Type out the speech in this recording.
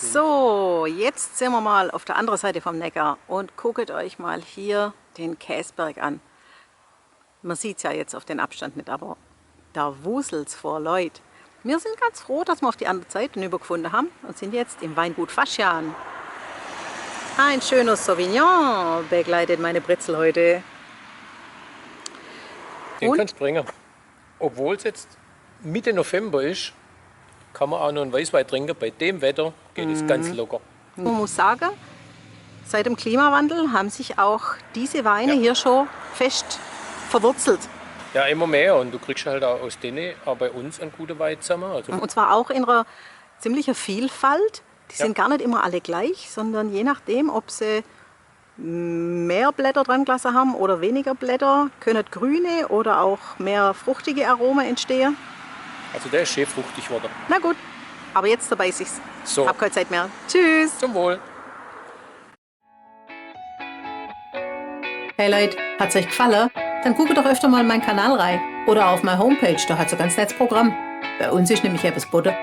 So, jetzt sind wir mal auf der anderen Seite vom Neckar und guckt euch mal hier den Käsberg an. Man sieht es ja jetzt auf den Abstand nicht, aber da wuselt's vor Leute. Wir sind ganz froh, dass wir auf die andere Seite hinübergefunden haben und sind jetzt im Weingut Faschan. Ein schöner Sauvignon begleitet meine Brezel heute. Den kannst du bringen. Obwohl es jetzt Mitte November ist, kann man auch noch einen Weißwein trinken. Bei dem Wetter geht es ganz locker. Man muss sagen, seit dem Klimawandel haben sich auch diese Weine hier schon fest verwurzelt. Ja, immer mehr. Und du kriegst halt auch aus denen auch bei uns einen guten Wein zusammen. Also, Und zwar auch in einer ziemlichen Vielfalt. Die sind gar nicht immer alle gleich, sondern je nachdem, ob sie mehr Blätter dran gelassen haben oder weniger Blätter, können grüne oder auch mehr fruchtige Aromen entstehen. also der ist schön fruchtig geworden. Na gut, aber jetzt dabei ist es. So. Hab keine Zeit mehr. Tschüss. Zum Wohl. Hey Leute, hat's euch gefallen? Dann guckt doch öfter mal in meinen Kanal rein. Oder auf meine Homepage, da hat's ein ganz nettes Programm. Bei uns ist nämlich etwas Butter.